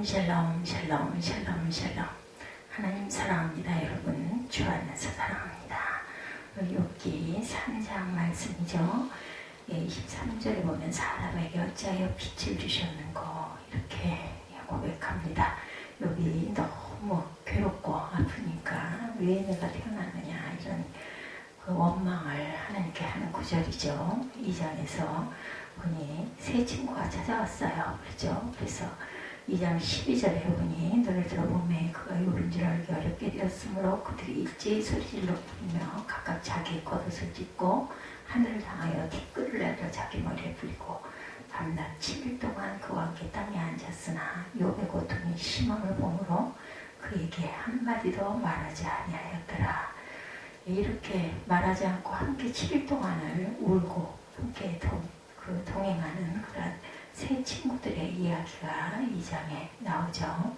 샬롬 샬롬 샬롬 샬롬. 하나님 사랑합니다. 여러분 주 안에서 사랑합니다. 욥기 3장 말씀이죠. 23절에 보면 사람에게 어찌하여 빛을 주셨는고 이렇게 고백합니다. 욥이 너무 괴롭고 아프니까 왜 내가 태어났느냐 이런 그 원망을 하나님께 하는 구절이죠. 2장에서 보니 새 친구가 찾아왔어요. 그렇죠? 그래서 2장 12절에 보니 너를 들어보매 그가 욥인 줄 알기 어렵게 되었으므로 그들이 일제히 소리질러 부르며 각각 자기의 겉옷을 찢고 하늘을 향하여 티끌을 내려 자기 머리에 뿌리고 밤낮 7일 동안 그와 함께 땅에 앉았으나 욥의 고통이 심함을 보므로 그에게 한마디도 말하지 아니하였더라. 이렇게 말하지 않고 함께 7일 동안을 울고 함께 동행하는 그런 새 친구들의 이야기가 2장에 나오죠.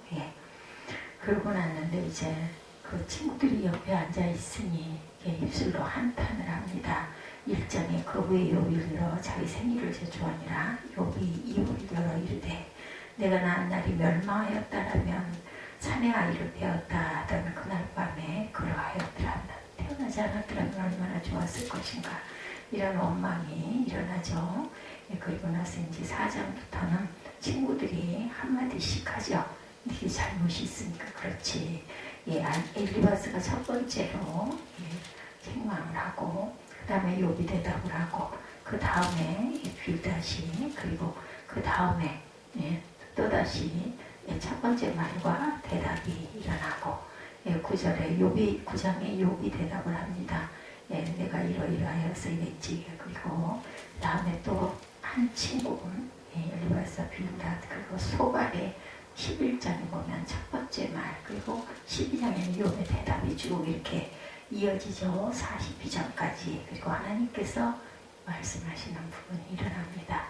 그러고 났는데 이제 그 친구들이 옆에 앉아 있으니 입술로 한탄을 합니다. 1장에 그 후에 욥이 일러 자기 생일을 제조하니라. 욥이 입을 열어 이르되 내가 낳은 날이 멸망하였다라면 사내 아이를 배웠다 하던 그날 밤에 그러하였더라. 태어나지 않았더라면 얼마나 좋았을 것인가. 이런 원망이 일어나죠. 그리고 나서 이제 4장부터는 친구들이 한마디씩 하죠. 네 잘못이 있으니까 그렇지. 엘리바스가 첫 번째로 책망을 하고 그 다음에 욥이 대답을 하고 그 다음에 빌다시 그리고 그 다음에 또다시 첫 번째 말과 대답이 일어나고 9절에 욥이 9장에 욥이 대답을 합니다. 내가 이러이러하여서 이랬지. 그리고 다음에 또 한 친구 엘리바스 빌닷 그리고 소발의 11장에 보면 첫 번째 말 그리고 12장에는 욥의 대답이 쭉 이렇게 이어지죠. 42장까지. 그리고 하나님께서 말씀하시는 부분이 일어납니다.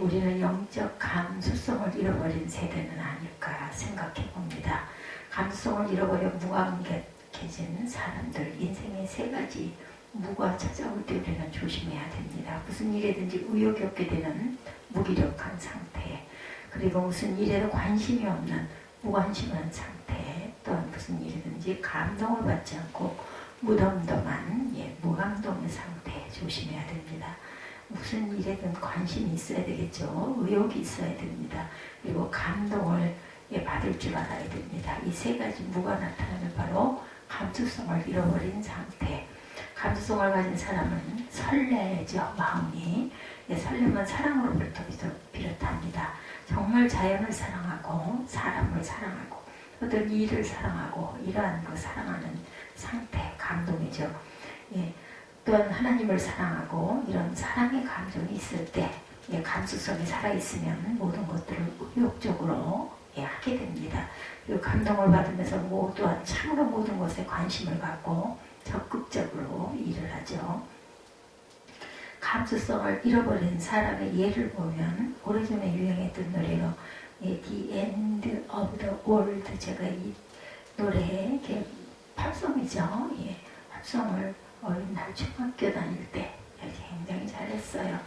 우리는 영적 감수성을 잃어버린 세대는 아닐까 생각해 봅니다. 감수성을 잃어버려 무감각해진 사람들 인생의 세 가지 무가 찾아올 때 우리는 조심해야 됩니다. 무슨 일에든지 의욕이 없게 되는 무기력한 상태, 그리고 무슨 일에도 관심이 없는 무관심한 상태, 또한 무슨 일이든지 감동을 받지 않고 무덤덤한 무감동의 상태 조심해야 됩니다. 무슨 일에든 관심이 있어야 되겠죠. 의욕이 있어야 됩니다. 그리고 감동을 받을 줄 알아야 됩니다. 이 세 가지 무가 나타나면 바로 감수성을 잃어버린 상태. 감수성을 가진 사람은 설레죠. 마음이. 설렘은 사랑으로부터 비롯합니다. 정말 자연을 사랑하고 사람을 사랑하고 어떤 일을 사랑하고 이러한 그 사랑하는 상태, 감동이죠. 또한 하나님을 사랑하고 이런 사랑의 감정이 있을 때 감수성이 살아있으면 모든 것들을 의욕적으로 하게 됩니다. 그리고 감동을 받으면서 또한 참으로 모든 것에 관심을 갖고 적극적으로 일을 하죠. 감수성을 잃어버린 사람의 예를 보면 오래전에 유행했던 노래로 The End of the World, 제가 이 노래 팝송이죠. 팝송을 어린 날 중학교 다닐 때 굉장히 잘했어요.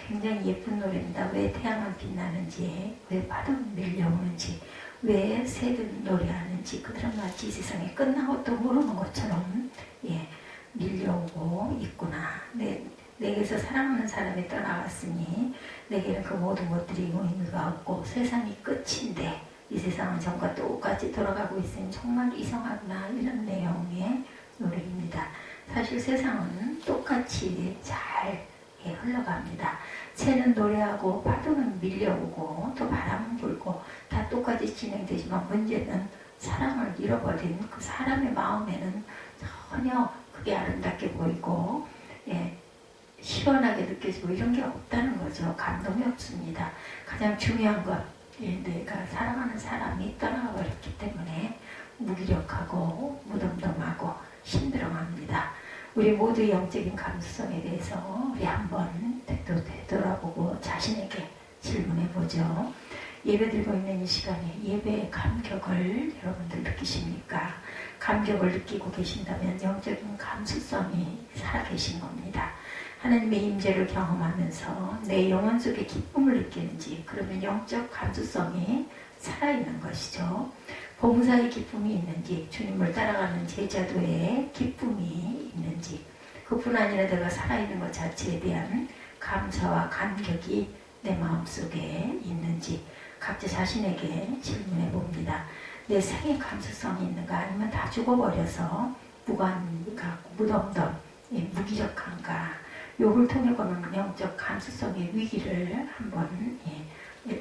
굉장히 예쁜 노래입니다. 왜 태양은 빛나는지, 왜 바람은 밀려오는지, 왜 새들은 노래하는지, 그들은 마치 이 세상에 끝난 것도 모르는 것처럼 밀려오고 있구나. 내게서 사랑하는 사람이 떠나갔으니 내게는 그 모든 것들이 의미가 없고 세상이 끝인데 이 세상은 전과 똑같이 돌아가고 있으니 정말 이상하구나. 이런 내용의 노래입니다. 사실 세상은 똑같이 잘 흘러갑니다. 새는 노래하고 파도는 밀려오고 또 바람은 불고 다 똑같이 진행되지만 문제는 사랑을 잃어버린 그 사람의 마음에는 전혀 그게 아름답게 보이고 시원하게 느껴지고 이런 게 없다는 거죠. 감동이 없습니다. 가장 중요한 것, 내가 사랑하는 사람이 떠나가 버렸기 때문에 무기력하고 무덤덤하고 힘들어합니다. 우리 모두 영적인 감수성에 대해서 우리 한번 되돌아보고 자신에게 질문해보죠. 예배 드리고 있는 이 시간에 예배의 감격을 여러분들 느끼십니까? 감격을 느끼고 계신다면 영적인 감수성이 살아계신 겁니다. 하나님의 임재를 경험하면서 내 영혼 속에 기쁨을 느끼는지, 그러면 영적 감수성이 살아있는 것이죠. 봉사의 기쁨이 있는지, 주님을 따라가는 제자도의 기쁨이 있는지, 그뿐 아니라 내가 살아있는 것 자체에 대한 감사와 감격이 내 마음속에 있는지 각자 자신에게 질문해 봅니다. 내 생의 감수성이 있는가, 아니면 다 죽어버려서 무관과 무덤덤, 무기력한가. 요걸 통해 보는 영적 감수성의 위기를 한번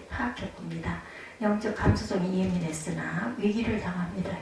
파악해 봅니다. 영적 감수성이 예민했으나 위기를 당합니다.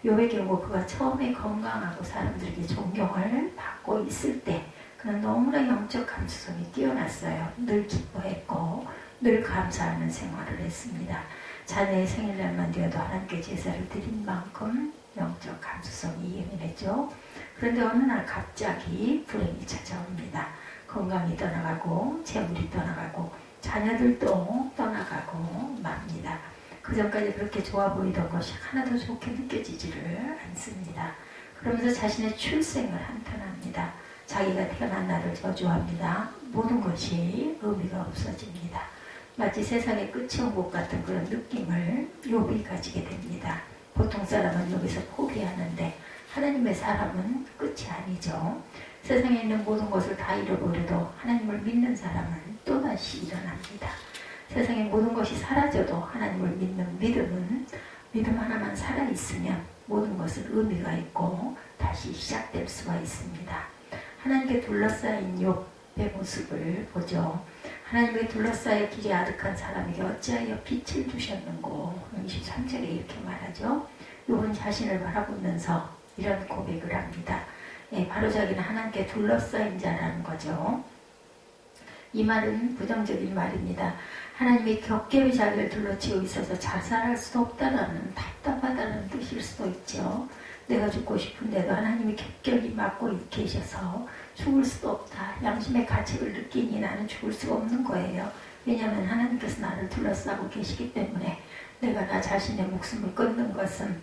욥의 경우 그가 처음에 건강하고 사람들에게 존경을 받고 있을 때 그는 너무나 영적 감수성이 뛰어났어요. 늘 기뻐했고 늘 감사하는 생활을 했습니다. 자녀의 생일날만 되어도 하나님께 제사를 드린 만큼 영적 감수성이 예민했죠. 그런데 어느 날 갑자기 불행이 찾아옵니다. 건강이 떠나가고 재물이 떠나가고 자녀들도 떠나가고 맙니다. 그 전까지 그렇게 좋아 보이던 것이 하나도 좋게 느껴지지를 않습니다. 그러면서 자신의 출생을 한탄합니다. 자기가 태어난 날을 저주합니다. 모든 것이 의미가 없어집니다. 마치 세상의 끝이 온 것 같은 그런 느낌을 욥이 가지게 됩니다. 보통 사람은 여기서 포기하는데 하나님의 사람은 끝이 아니죠. 세상에 있는 모든 것을 다 잃어버려도 하나님을 믿는 사람은 또다시 일어납니다. 세상의 모든 것이 사라져도 하나님을 믿는 믿음 하나만 살아있으면 모든 것은 의미가 있고 다시 시작될 수가 있습니다. 하나님께 둘러싸인 욥의 모습을 보죠. 하나님께 둘러싸여 길이 아득한 사람에게 어찌하여 빛을 주셨는고. 23절에 이렇게 말하죠. 욥은 자신을 바라보면서 이런 고백을 합니다. 바로 자기는 하나님께 둘러싸인 자라는 거죠. 이 말은 부정적인 말입니다. 하나님이 겹겹이 자기를 둘러치고 있어서 자살할 수도 없다라는, 답답하다는 뜻일 수도 있죠. 내가 죽고 싶은데도 하나님이 겹겹이 막고 계셔서 죽을 수도 없다. 양심의 가책을 느끼니 나는 죽을 수가 없는 거예요. 왜냐하면 하나님께서 나를 둘러싸고 계시기 때문에 내가 나 자신의 목숨을 끊는 것은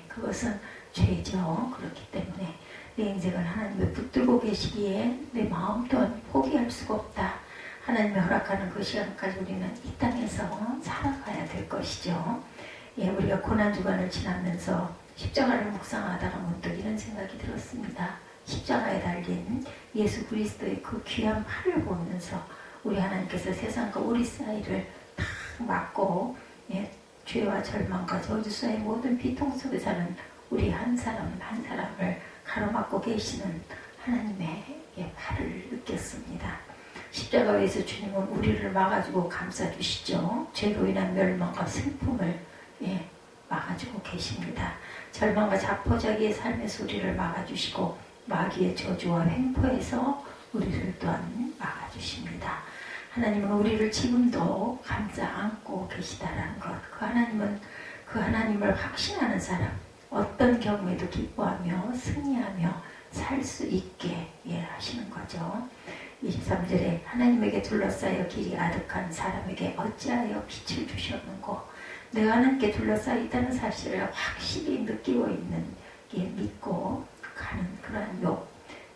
그것은 죄죠. 그렇기 때문에 내 인생을 하나님을 붙들고 계시기에 내 마음 또한 포기할 수가 없다. 하나님이 허락하는 그 시간까지 우리는 이 땅에서 살아가야 될 것이죠. 우리가 고난주간을 지나면서 십자가를 묵상하다가 문득 이런 생각이 들었습니다. 십자가에 달린 예수 그리스도의 그 귀한 팔을 보면서 우리 하나님께서 세상과 우리 사이를 탁 막고 죄와 절망과 저주사의 모든 비통 속에 사는 우리 한 사람 한 사람을 가로막고 계시는 하나님의 팔을 느꼈습니다. 십자가 위에서 주님은 우리를 막아주고 감싸주시죠. 죄로 인한 멸망과 슬픔을 막아주고 계십니다. 절망과 자포자기의 삶의 소리를 막아주시고 마귀의 저주와 횡포에서 우리를 또한 막아주십니다. 하나님은 우리를 지금도 감싸 안고 계시다라는 것. 그 하나님을 확신하는 사람, 어떤 경우에도 기뻐하며 승리하며 살 수 있게 하시는 거죠. 23절에 하나님에게 둘러싸여 길이 아득한 사람에게 어찌하여 빛을 주셨는고. 내가 하나님께 둘러싸여 있다는 사실을 확실히 느끼고 있는 믿고 가는 그러한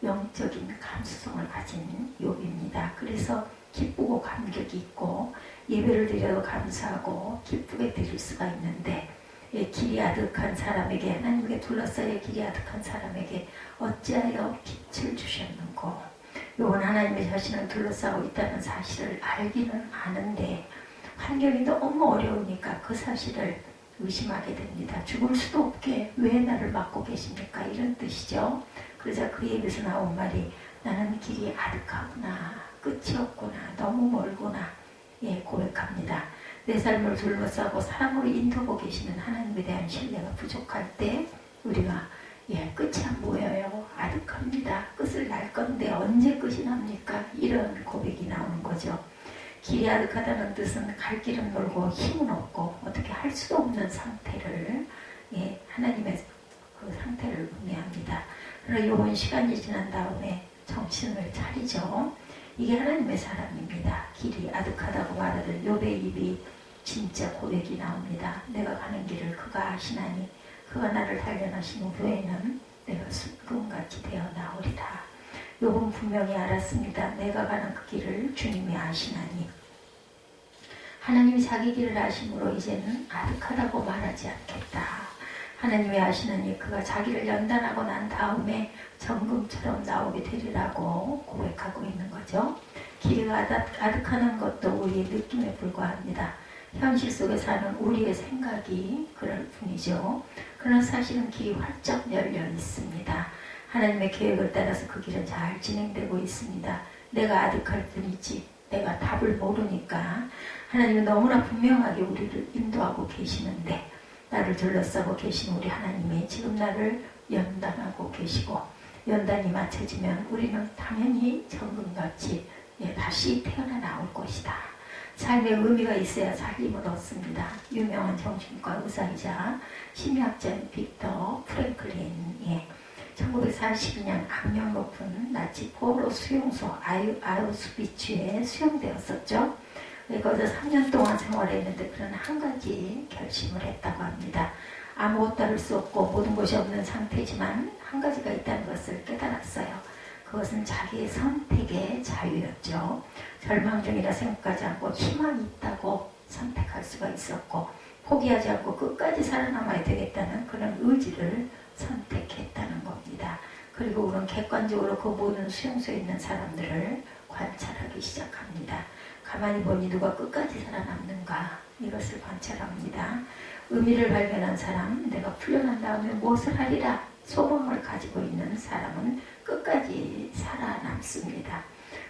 영적인 감수성을 가진 욥입니다. 그래서 기쁘고 감격이 있고 예배를 드려도 감사하고 기쁘게 드릴 수가 있는데 길이 아득한 사람에게 하나님께 둘러싸여 길이 아득한 사람에게 어찌하여 빛을 주셨는고. 욥은 하나님의 자신을 둘러싸고 있다는 사실을 알기는 아는데 환경이 너무 어려우니까 그 사실을 의심하게 됩니다. 죽을 수도 없게 왜 나를 막고 계십니까? 이런 뜻이죠. 그러자 그 입에서 나온 말이 나는 길이 아득하구나. 끝이 없구나. 너무 멀구나. 고백합니다. 내 삶을 둘러싸고 사랑으로 인도하고 계시는 하나님에 대한 신뢰가 부족할 때 우리가 끝이 안 보여요. 아득합니다. 끝을 날 건데 언제 끝이 납니까? 이런 고백이 나오는 거죠. 길이 아득하다는 뜻은 갈 길은 멀고 힘은 없고 어떻게 할 수도 없는 상태를 하나님의 그 상태를 의미합니다. 그러나 이번 시간이 지난 다음에 정신을 차리죠. 이게 하나님의 사람입니다. 길이 아득하다고 말하던 욥의 입이 진짜 고백이 나옵니다. 내가 가는 길을 그가 아시나니 그가 나를 단련하신 후에는 내가 순금같이 되어 나오리라. 욥은 분명히 알았습니다. 내가 가는 그 길을 주님이 아시나니 하나님이 자기 길을 아심으로 이제는 아득하다고 말하지 않겠다. 하나님이 아시느니 그가 자기를 연단하고 난 다음에 정금처럼 나오게 되리라고 고백하고 있는 거죠. 길이가 아득하는 것도 우리의 느낌에 불과합니다. 현실 속에 사는 우리의 생각이 그럴 뿐이죠. 그러나 사실은 길이 활짝 열려 있습니다. 하나님의 계획을 따라서 그 길은 잘 진행되고 있습니다. 내가 아득할 뿐이지 내가 답을 모르니까 하나님은 너무나 분명하게 우리를 인도하고 계시는데, 나를 둘러싸고 계신 우리 하나님이 지금 나를 연단하고 계시고, 연단이 맞춰지면 우리는 당연히 정금같이 다시 태어나 나올 것이다. 삶의 의미가 있어야 살림을 얻습니다. 유명한 정신과 의사이자 심리학자인 빅터 프랭클린이 1942년 악명 높은 나치 포로 수용소 아우슈비츠에 수용되었었죠. 거기서 3년 동안 생활했는데 그런 한 가지 결심을 했다고 합니다. 아무것도 할 수 없고 모든 것이 없는 상태지만 한 가지가 있다는 것을 깨달았어요. 그것은 자기의 선택의 자유였죠. 절망 중이라 생각하지 않고 희망이 있다고 선택할 수가 있었고, 포기하지 않고 끝까지 살아남아야 되겠다는 그런 의지를 선택했다는 겁니다. 그리고 우리는 객관적으로 그 모든 수용소에 있는 사람들을 관찰하기 시작합니다. 가만히 보니 누가 끝까지 살아남는가, 이것을 관찰합니다. 의미를 발견한 사람, 내가 풀려난 다음에 무엇을 하리라 소망을 가지고 있는 사람은 끝까지 살아남습니다.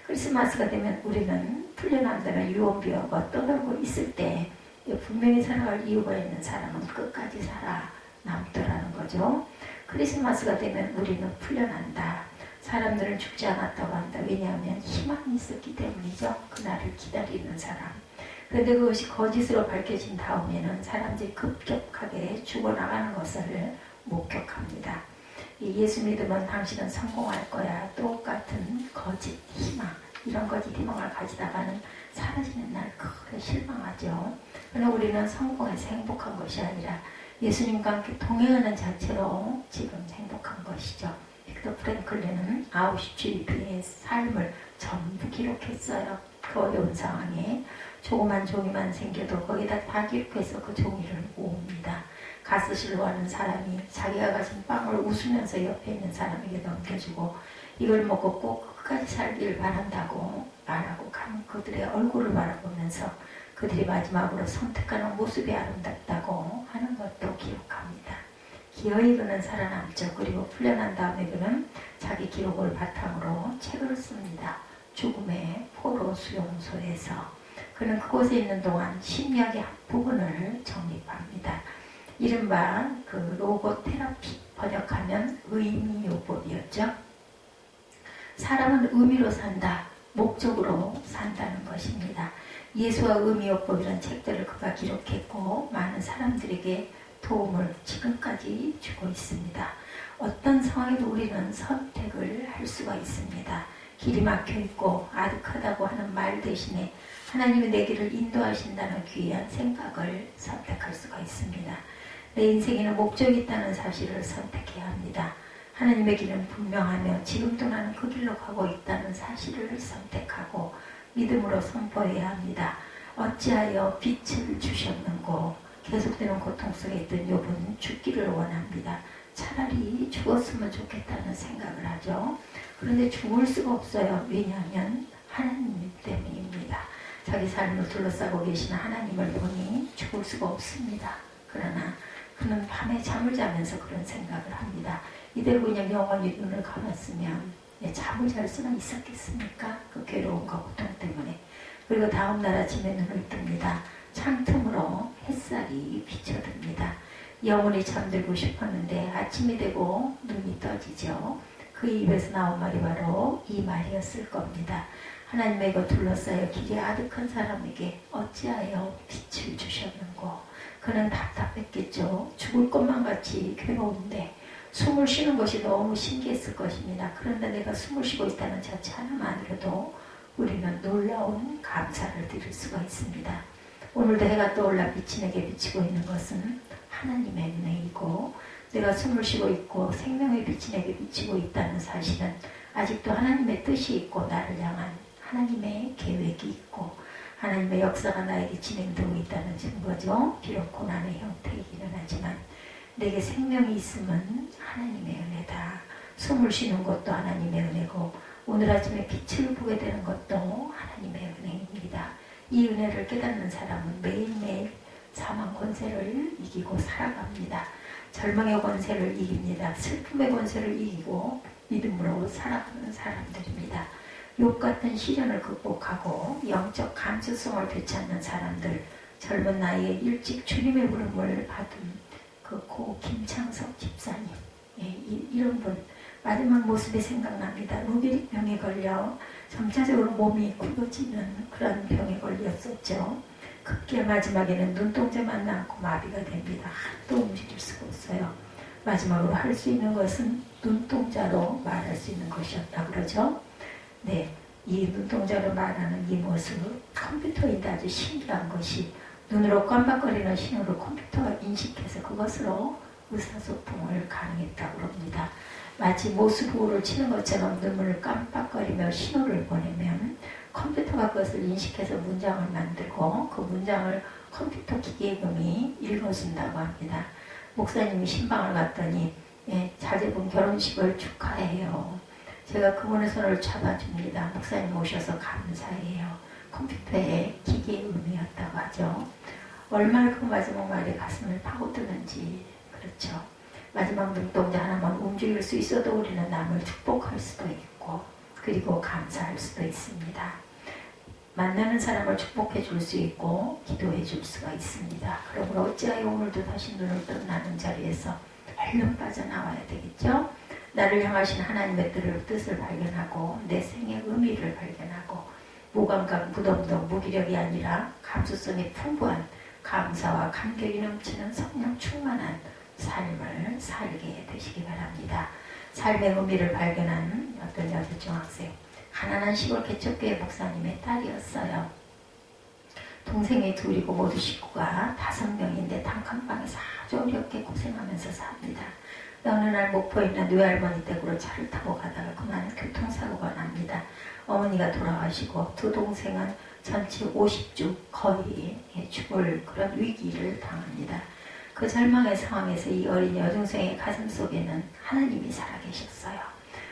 크리스마스가 되면 우리는 풀려난다는 유언비어가 떠돌고 있을 때 분명히 살아갈 이유가 있는 사람은 끝까지 살아남더라는 거죠. 크리스마스가 되면 우리는 풀려난다. 사람들은 죽지 않았다고 한다. 왜냐하면 희망이 있었기 때문이죠. 그날을 기다리는 사람. 그런데 그것이 거짓으로 밝혀진 다음에는 사람들이 급격하게 죽어나가는 것을 목격합니다. 예수 믿으면 당신은 성공할 거야. 똑같은 거짓 희망, 이런 거짓 희망을 가지다가는 사라지는 날 크게 실망하죠. 그러나 우리는 성공해서 행복한 것이 아니라 예수님과 함께 동행하는 자체로 지금 행복한 것이죠. 빅터 프랭클린은 아우슈비츠의 삶을 전부 기록했어요. 그 어려운 상황에 조그만 종이만 생겨도 거기다 다 기록해서 그 종이를 모읍니다. 가스실로 하는 사람이 자기가 가진 빵을 웃으면서 옆에 있는 사람에게 넘겨주고, 이걸 먹고 꼭 끝까지 살기를 바란다고 말하고 가는 그들의 얼굴을 바라보면서 그들이 마지막으로 선택하는 모습이 아름답다고 하는 것도 기록합니다. 기어이 그는 살아남죠. 그리고 풀려난 다음에 그는 자기 기록을 바탕으로 책을 씁니다. 죽음의 포로 수용소에서. 그는 그곳에 있는 동안 심리학의 한 부분을 정립합니다. 이른바 그 로고 테라피, 번역하면 의미요법이었죠. 사람은 의미로 산다, 목적으로 산다는 것입니다. 예수와 의미요법이라는 책들을 그가 기록했고 많은 사람들에게 도움을 지금까지 주고 있습니다. 어떤 상황에도 우리는 선택을 할 수가 있습니다. 길이 막혀있고 아득하다고 하는 말 대신에 하나님이 내 길을 인도하신다는 귀한 생각을 선택할 수가 있습니다. 내 인생에는 목적이 있다는 사실을 선택해야 합니다. 하나님의 길은 분명하며 지금도 나는 그 길로 가고 있다는 사실을 선택하고 믿음으로 선포해야 합니다. 어찌하여 빛을 주셨는고. 계속되는 고통 속에 있던 욥은 죽기를 원합니다. 차라리 죽었으면 좋겠다는 생각을 하죠. 그런데 죽을 수가 없어요. 왜냐하면 하나님 때문입니다. 자기 삶을 둘러싸고 계시는 하나님을 보니 죽을 수가 없습니다. 그러나 그는 밤에 잠을 자면서 그런 생각을 합니다. 이대로 그냥 영원히 눈을 감았으면 잠을 잘 수는 있었겠습니까? 그 괴로움과 고통 때문에. 그리고 다음날 아침에 눈을 뜹니다. 창틈으로 햇살이 비춰듭니다. 영원히 잠들고 싶었는데 아침이 되고 눈이 떠지죠. 그 입에서 나온 말이 바로 이 말이었을 겁니다. 하나님의 것 둘러싸여 길이 아득한 사람에게 어찌하여 빛을 주셨는고. 그는 답답했겠죠. 죽을 것만 같이 괴로운데 숨을 쉬는 것이 너무 신기했을 것입니다. 그런데 내가 숨을 쉬고 있다는 자체 하나만으로도 우리는 놀라운 감사를 드릴 수가 있습니다. 오늘도 해가 떠올라 빛이 내게 비치고 있는 것은 하나님의 은혜이고, 내가 숨을 쉬고 있고 생명의 빛이 내게 비치고 있다는 사실은 아직도 하나님의 뜻이 있고 나를 향한 하나님의 계획이 있고 하나님의 역사가 나에게 진행되고 있다는 증거죠. 비록 고난의 형태이기는 하지만 내게 생명이 있음은 하나님의 은혜다. 숨을 쉬는 것도 하나님의 은혜고 오늘 아침에 빛을 보게 되는 것도 하나님의 은혜입니다. 이 은혜를 깨닫는 사람은 매일매일 사망 권세를 이기고 살아갑니다. 절망의 권세를 이깁니다. 슬픔의 권세를 이기고 믿음으로 살아가는 사람들입니다. 욥 같은 시련을 극복하고 영적 감수성을 되찾는 사람들, 젊은 나이에 일찍 주님의 부름을 받은 그 고 김창석 집사님, 이런 분 마지막 모습이 생각납니다. 루게릭병에 걸려 점차적으로 몸이 굵어지는 그런 병에 걸렸었죠. 급기야 마지막에는 눈동자만 남고 마비가 됩니다. 하나도 움직일 수가 없어요. 마지막으로 할 수 있는 것은 눈동자로 말할 수 있는 것이었다 그러죠. 네, 이 눈동자로 말하는 이 모습, 컴퓨터인데 아주 신기한 것이 눈으로 깜빡거리는 신호를 컴퓨터가 인식해서 그것으로 의사소통을 가능했다고 합니다. 마치 모스부호를 치는 것처럼 눈을 깜빡거리며 신호를 보내면 컴퓨터가 그것을 인식해서 문장을 만들고 그 문장을 컴퓨터 기계음이 읽어준다고 합니다. 목사님이 신방을 갔더니 자제분 결혼식을 축하해요. 제가 그분의 손을 잡아줍니다. 목사님 오셔서 감사해요. 컴퓨터의 기계음이었다고 하죠. 얼마나 그 마지막 말에 가슴을 파고드는지. 그렇죠. 마지막 눈동자 하나만 움직일 수 있어도 우리는 남을 축복할 수도 있고 그리고 감사할 수도 있습니다. 만나는 사람을 축복해 줄 수 있고 기도해 줄 수가 있습니다. 그러므로 어찌하여 오늘도 다시 눈을 뜬 나는 자리에서 얼른 빠져나와야 되겠죠? 나를 향하신 하나님의 뜻을 발견하고 내 생의 의미를 발견하고 무감각 무덤덤 무기력이 아니라 감수성이 풍부한 감사와 감격이 넘치는 성령 충만한 삶을 살게 되시기 바랍니다. 삶의 의미를 발견한 어떤 여자 중학생, 가난한 시골 개척교회 목사님의 딸이었어요. 동생이 둘이고 모두 식구가 5명인데 단칸방에서 아주 어렵게 고생하면서 삽니다. 어느 날 목포에 있는 외할머니 댁으로 차를 타고 가다가 그만 교통사고가 납니다. 어머니가 돌아가시고 두 동생은 전체 50주 거의 죽을 그런 위기를 당합니다. 그 절망의 상황에서 이 어린 여동생의 가슴속에는 하나님이 살아계셨어요.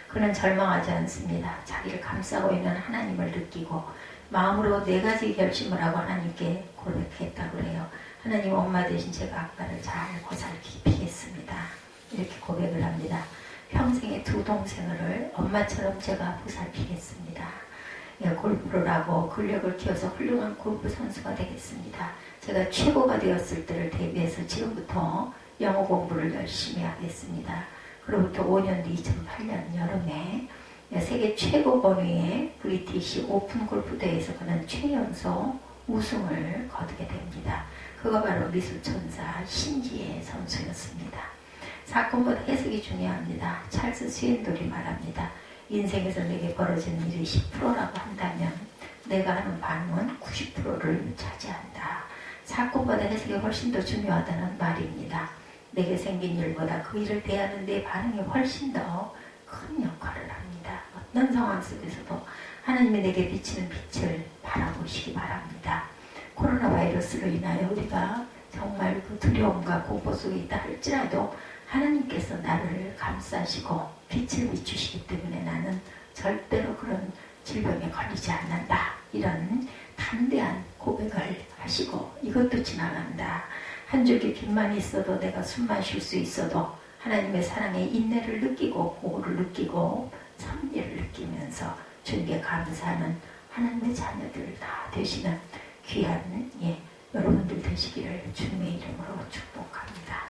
그는 절망하지 않습니다. 자기를 감싸고 있는 하나님을 느끼고 마음으로 4가지 결심을 하고 하나님께 고백했다고 그래요. 하나님, 엄마 대신 제가 아빠를 잘 보살피겠습니다. 이렇게 고백을 합니다. 평생의 두 동생을 엄마처럼 제가 보살피겠습니다. 골프를 하고 근력을 키워서 훌륭한 골프 선수가 되겠습니다. 제가 최고가 되었을 때를 대비해서 지금부터 영어 공부를 열심히 하겠습니다. 그로부터 5년 뒤 2008년 여름에 세계 최고 번위의 브리티시 오픈 골프 대회에서 그는 최연소 우승을 거두게 됩니다. 그가 바로 미술천사 신지의 선수였습니다. 사건보다 해석이 중요합니다. 찰스 스윈돌이 말합니다. 인생에서 내게 벌어진 일이 10%라고 한다면 내가 하는 반응은 90%를 차지한다. 사건보다 해석이 훨씬 더 중요하다는 말입니다. 내게 생긴 일보다 그 일을 대하는 내 반응이 훨씬 더 큰 역할을 합니다. 어떤 상황 속에서도 하나님이 내게 비치는 빛을 바라보시기 바랍니다. 코로나 바이러스로 인하여 우리가 정말 그 두려움과 공포 속에 있다 할지라도 하나님께서 나를 감싸시고 빛을 비추시기 때문에 나는 절대로 그런 질병에 걸리지 않는다. 이런 담대한 고백을 하시고 이것도 지나간다. 한 줄기 빛만 있어도 내가 숨만 쉴 수 있어도 하나님의 사랑의 인내를 느끼고 보호를 느끼고 섭리를 느끼면서 주님께 감사하는 하나님의 자녀들 다 되시는 귀한 여러분들 되시기를 주님의 이름으로 축복합니다.